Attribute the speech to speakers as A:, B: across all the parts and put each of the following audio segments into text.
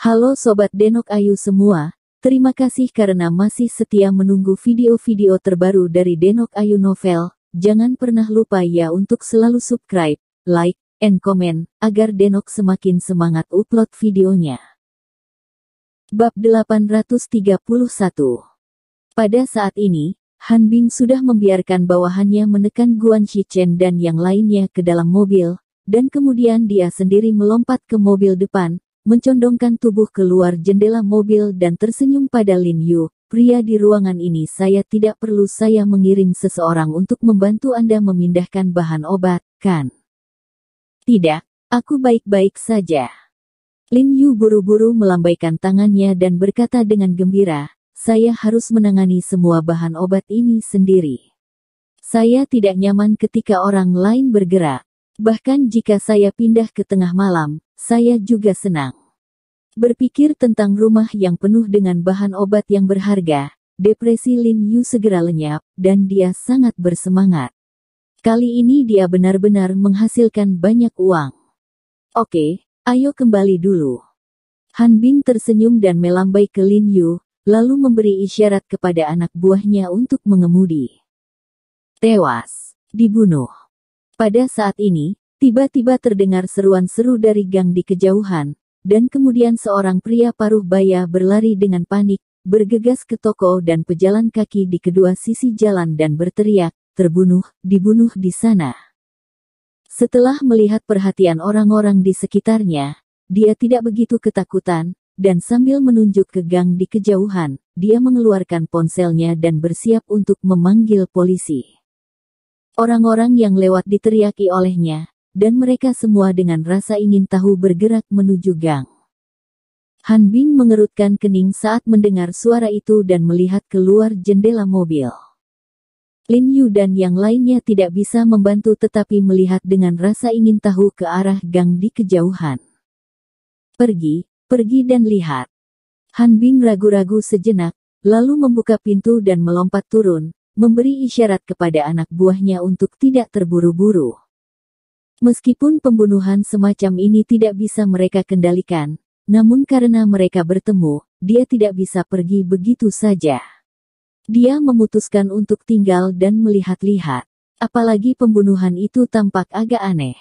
A: Halo Sobat Denok Ayu semua, terima kasih karena masih setia menunggu video-video terbaru dari Denok Ayu Novel. Jangan pernah lupa ya untuk selalu subscribe, like, and comment, agar Denok semakin semangat upload videonya. Bab 831. Pada saat ini, Han Bing sudah membiarkan bawahannya menekan Guan Shichen dan yang lainnya ke dalam mobil, dan kemudian dia sendiri melompat ke mobil depan, mencondongkan tubuh keluar jendela mobil dan tersenyum pada Lin Yu. Pria di ruangan ini, saya tidak perlu saya mengirim seseorang untuk membantu Anda memindahkan bahan obat, kan? Tidak, aku baik-baik saja. Lin Yu buru-buru melambaikan tangannya dan berkata dengan gembira, saya harus menangani semua bahan obat ini sendiri. Saya tidak nyaman ketika orang lain bergerak. Bahkan jika saya pindah ke tengah malam, saya juga senang. Berpikir tentang rumah yang penuh dengan bahan obat yang berharga, depresi Lin Yu segera lenyap, dan dia sangat bersemangat. Kali ini dia benar-benar menghasilkan banyak uang. Oke, ayo kembali dulu. Han Bing tersenyum dan melambai ke Lin Yu, lalu memberi isyarat kepada anak buahnya untuk mengemudi. Tewas, dibunuh. Pada saat ini, tiba-tiba terdengar seruan seru dari gang di kejauhan, dan kemudian seorang pria paruh baya berlari dengan panik, bergegas ke toko dan pejalan kaki di kedua sisi jalan dan berteriak, terbunuh, dibunuh di sana. Setelah melihat perhatian orang-orang di sekitarnya, dia tidak begitu ketakutan, dan sambil menunjuk ke gang di kejauhan, dia mengeluarkan ponselnya dan bersiap untuk memanggil polisi. Orang-orang yang lewat diteriaki olehnya, dan mereka semua dengan rasa ingin tahu bergerak menuju gang. Han Bing mengerutkan kening saat mendengar suara itu dan melihat keluar jendela mobil. Lin Yu dan yang lainnya tidak bisa membantu tetapi melihat dengan rasa ingin tahu ke arah gang di kejauhan. Pergi dan lihat. Han Bing ragu-ragu sejenak, lalu membuka pintu dan melompat turun, memberi isyarat kepada anak buahnya untuk tidak terburu-buru. Meskipun pembunuhan semacam ini tidak bisa mereka kendalikan, namun karena mereka bertemu, dia tidak bisa pergi begitu saja. Dia memutuskan untuk tinggal dan melihat-lihat. Apalagi pembunuhan itu tampak agak aneh.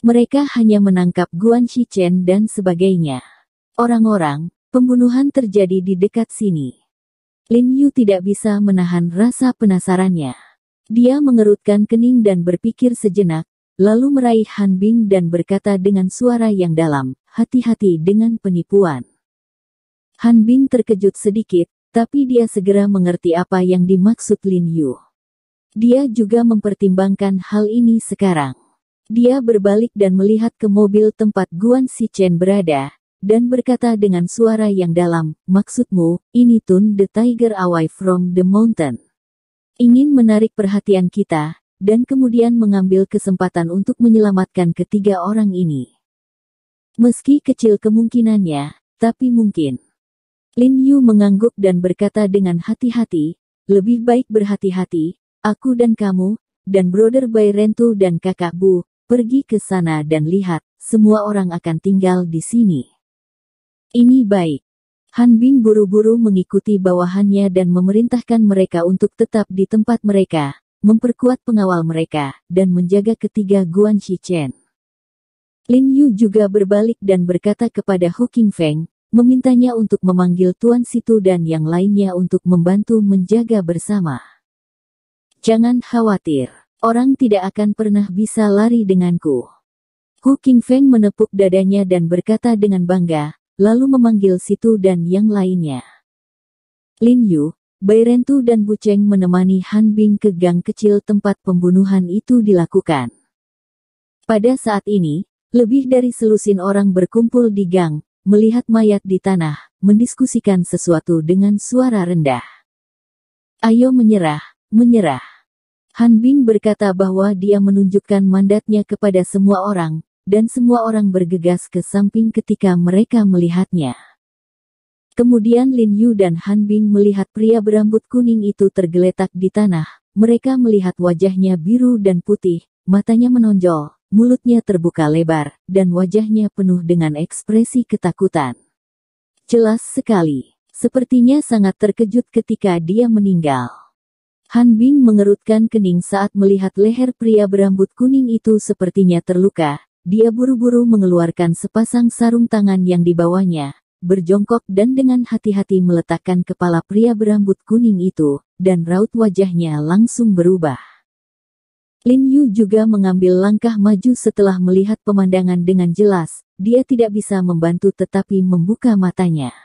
A: Mereka hanya menangkap Guan Shichen dan sebagainya. Orang-orang, pembunuhan terjadi di dekat sini. Lin Yu tidak bisa menahan rasa penasarannya. Dia mengerutkan kening dan berpikir sejenak, lalu meraih Han Bing dan berkata dengan suara yang dalam, hati-hati dengan penipuan. Han Bing terkejut sedikit, tapi dia segera mengerti apa yang dimaksud Lin Yu. Dia juga mempertimbangkan hal ini sekarang. Dia berbalik dan melihat ke mobil tempat Guan Shichen berada, dan berkata dengan suara yang dalam, maksudmu, ini Tun the Tiger away from the mountain. Ingin menarik perhatian kita, dan kemudian mengambil kesempatan untuk menyelamatkan ketiga orang ini. Meski kecil kemungkinannya, tapi mungkin. Lin Yu mengangguk dan berkata dengan hati-hati, lebih baik berhati-hati, aku dan kamu, dan Brother Bai Rentu dan kakak Bu, pergi ke sana dan lihat, semua orang akan tinggal di sini. Ini baik. Han Bing buru-buru mengikuti bawahannya dan memerintahkan mereka untuk tetap di tempat mereka, memperkuat pengawal mereka, dan menjaga ketiga Guan Shichen. Lin Yu juga berbalik dan berkata kepada Hu Qingfeng, memintanya untuk memanggil Tuan Situ dan yang lainnya untuk membantu menjaga bersama. Jangan khawatir, orang tidak akan pernah bisa lari denganku. Hu Qingfeng menepuk dadanya dan berkata dengan bangga, lalu memanggil Situ dan yang lainnya. Lin Yu, Bai Rentu dan Bu Cheng menemani Han Bing ke gang kecil tempat pembunuhan itu dilakukan. Pada saat ini, lebih dari selusin orang berkumpul di gang, melihat mayat di tanah, mendiskusikan sesuatu dengan suara rendah. Ayo menyerah, menyerah. Han Bing berkata bahwa dia menunjukkan mandatnya kepada semua orang, dan semua orang bergegas ke samping ketika mereka melihatnya. Kemudian Lin Yu dan Han Bing melihat pria berambut kuning itu tergeletak di tanah. Mereka melihat wajahnya biru dan putih, matanya menonjol, mulutnya terbuka lebar, dan wajahnya penuh dengan ekspresi ketakutan. Jelas sekali. Sepertinya sangat terkejut ketika dia meninggal. Han Bing mengerutkan kening saat melihat leher pria berambut kuning itu sepertinya terluka. Dia buru-buru mengeluarkan sepasang sarung tangan yang dibawanya, berjongkok dan dengan hati-hati meletakkan kepala pria berambut kuning itu, dan raut wajahnya langsung berubah. Lin Yu juga mengambil langkah maju setelah melihat pemandangan dengan jelas. Dia tidak bisa membantu tetapi membuka matanya.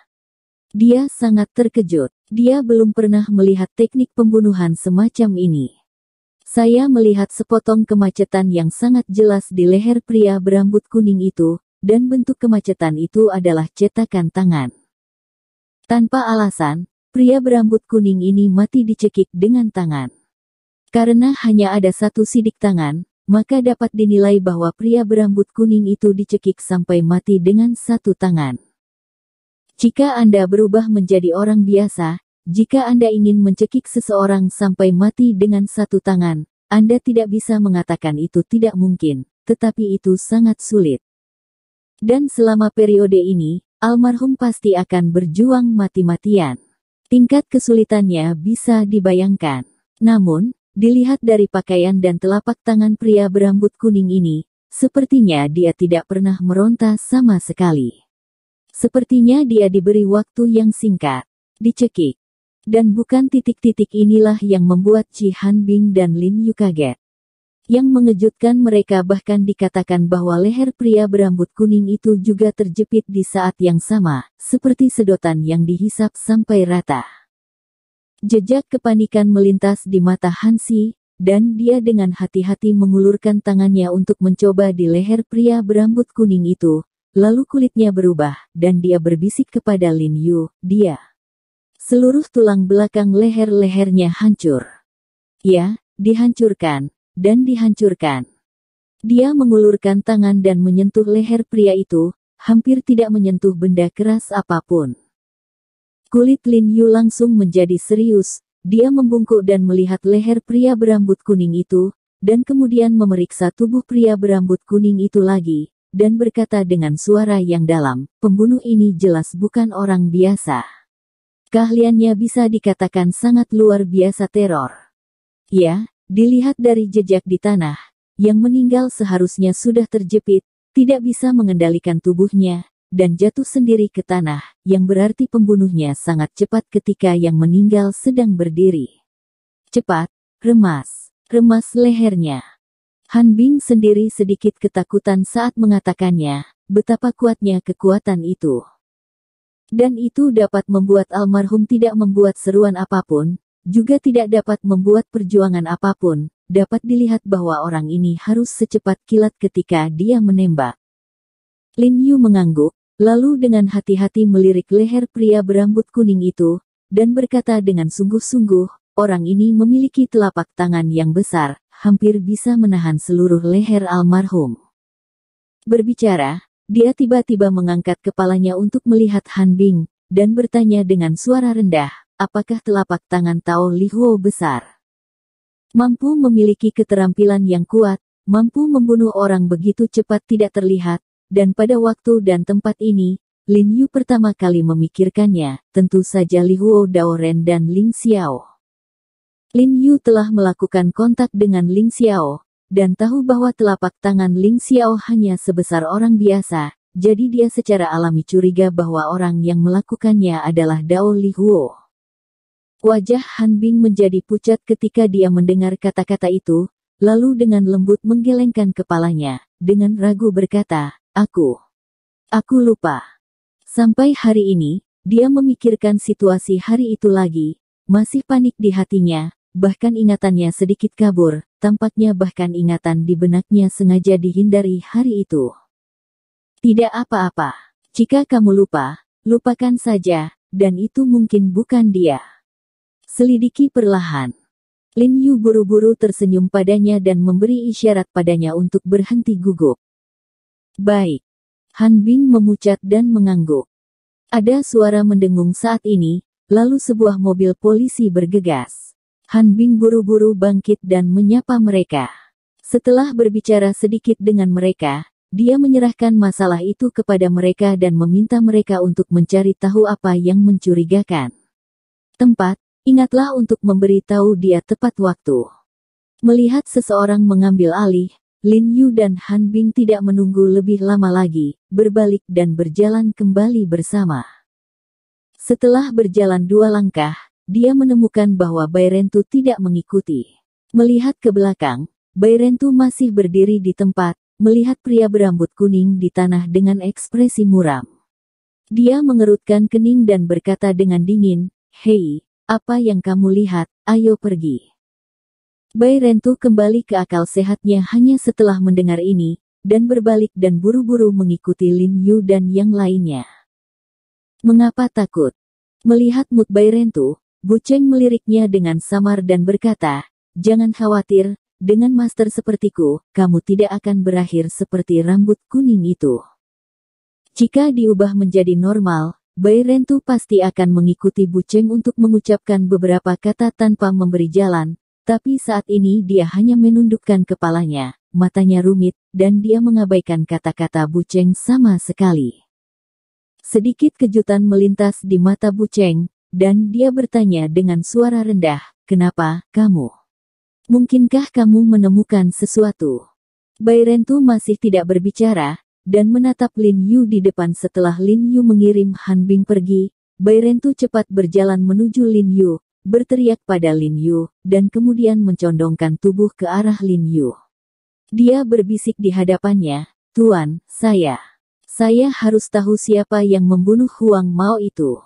A: Dia sangat terkejut. Dia belum pernah melihat teknik pembunuhan semacam ini. Saya melihat sepotong kemacetan yang sangat jelas di leher pria berambut kuning itu, dan bentuk kemacetan itu adalah cetakan tangan. Tanpa alasan, pria berambut kuning ini mati dicekik dengan tangan. Karena hanya ada satu sidik tangan, maka dapat dinilai bahwa pria berambut kuning itu dicekik sampai mati dengan satu tangan. Jika Anda berubah menjadi orang biasa, jika Anda ingin mencekik seseorang sampai mati dengan satu tangan, Anda tidak bisa mengatakan itu tidak mungkin, tetapi itu sangat sulit. Dan selama periode ini, almarhum pasti akan berjuang mati-matian. Tingkat kesulitannya bisa dibayangkan. Namun, dilihat dari pakaian dan telapak tangan pria berambut kuning ini, sepertinya dia tidak pernah meronta sama sekali. Sepertinya dia diberi waktu yang singkat, dicekik. Dan bukan titik-titik inilah yang membuat Ji Han Bing dan Lin Yu kaget. Yang mengejutkan mereka bahkan dikatakan bahwa leher pria berambut kuning itu juga terjepit di saat yang sama, seperti sedotan yang dihisap sampai rata. Jejak kepanikan melintas di mata Han Si, dan dia dengan hati-hati mengulurkan tangannya untuk mencoba di leher pria berambut kuning itu. Lalu kulitnya berubah, dan dia berbisik kepada Lin Yu, seluruh tulang belakang leher-lehernya hancur. Ya, dihancurkan, dan dihancurkan. Dia mengulurkan tangan dan menyentuh leher pria itu, hampir tidak menyentuh benda keras apapun. Kulit Lin Yu langsung menjadi serius, dia membungkuk dan melihat leher pria berambut kuning itu, dan kemudian memeriksa tubuh pria berambut kuning itu lagi. Dan berkata dengan suara yang dalam, pembunuh ini jelas bukan orang biasa. Keahliannya bisa dikatakan sangat luar biasa teror. Ya, dilihat dari jejak di tanah, yang meninggal seharusnya sudah terjepit, tidak bisa mengendalikan tubuhnya, dan jatuh sendiri ke tanah, yang berarti pembunuhnya sangat cepat ketika yang meninggal sedang berdiri. Cepat, remas lehernya. Han Bing sendiri sedikit ketakutan saat mengatakannya, betapa kuatnya kekuatan itu. Dan itu dapat membuat almarhum tidak membuat seruan apapun, juga tidak dapat membuat perjuangan apapun, dapat dilihat bahwa orang ini harus secepat kilat ketika dia menembak. Lin Yu mengangguk, lalu dengan hati-hati melirik leher pria berambut kuning itu, dan berkata dengan sungguh-sungguh, orang ini memiliki telapak tangan yang besar, hampir bisa menahan seluruh leher almarhum. Berbicara, dia tiba-tiba mengangkat kepalanya untuk melihat Han Bing, dan bertanya dengan suara rendah, apakah telapak tangan Tao Li Huo besar? Mampu memiliki keterampilan yang kuat, mampu membunuh orang begitu cepat tidak terlihat, dan pada waktu dan tempat ini, Lin Yu pertama kali memikirkannya, tentu saja Li Huo Daoren dan Ling Xiao. Lin Yu telah melakukan kontak dengan Ling Xiao, dan tahu bahwa telapak tangan Ling Xiao hanya sebesar orang biasa, jadi dia secara alami curiga bahwa orang yang melakukannya adalah Dao Li Huo. Wajah Han Bing menjadi pucat ketika dia mendengar kata-kata itu, lalu dengan lembut menggelengkan kepalanya, dengan ragu berkata, Aku lupa. Sampai hari ini, dia memikirkan situasi hari itu lagi, masih panik di hatinya. Bahkan ingatannya sedikit kabur, tampaknya bahkan ingatan di benaknya sengaja dihindari hari itu. Tidak apa-apa. Jika kamu lupa, lupakan saja, dan itu mungkin bukan dia. Selidiki perlahan. Lin Yu buru-buru tersenyum padanya dan memberi isyarat padanya untuk berhenti gugup. Baik. Han Bing memucat dan mengangguk. Ada suara mendengung saat ini, lalu sebuah mobil polisi bergegas. Han Bing buru-buru bangkit dan menyapa mereka. Setelah berbicara sedikit dengan mereka, dia menyerahkan masalah itu kepada mereka dan meminta mereka untuk mencari tahu apa yang mencurigakan. Tempat, ingatlah untuk memberitahu dia tepat waktu. Melihat seseorang mengambil alih, Lin Yu dan Han Bing tidak menunggu lebih lama lagi, berbalik dan berjalan kembali bersama. Setelah berjalan 2 langkah, dia menemukan bahwa Bai Rentu tidak mengikuti. Melihat ke belakang, Bai Rentu masih berdiri di tempat, melihat pria berambut kuning di tanah dengan ekspresi muram. Dia mengerutkan kening dan berkata dengan dingin, "Hei, apa yang kamu lihat? Ayo pergi." Bai Rentu kembali ke akal sehatnya hanya setelah mendengar ini, dan berbalik dan buru-buru mengikuti Lin Yu dan yang lainnya. Mengapa takut? Melihat mood Bai Rentu, Bu Cheng meliriknya dengan samar dan berkata, "Jangan khawatir, dengan master sepertiku, kamu tidak akan berakhir seperti rambut kuning itu." Jika diubah menjadi normal, Bai Rentu pasti akan mengikuti Bu Cheng untuk mengucapkan beberapa kata tanpa memberi jalan. Tapi saat ini dia hanya menundukkan kepalanya, matanya rumit, dan dia mengabaikan kata-kata Bu Cheng sama sekali. Sedikit kejutan melintas di mata Bu Cheng, dan dia bertanya dengan suara rendah, "Kenapa, kamu? Mungkinkah kamu menemukan sesuatu?" Bai Rentu masih tidak berbicara, dan menatap Lin Yu di depan. Setelah Lin Yu mengirim Han Bing pergi, Bai Rentu cepat berjalan menuju Lin Yu, berteriak pada Lin Yu, dan kemudian mencondongkan tubuh ke arah Lin Yu. Dia berbisik di hadapannya, "Tuan, saya harus tahu siapa yang membunuh Huang Mao itu."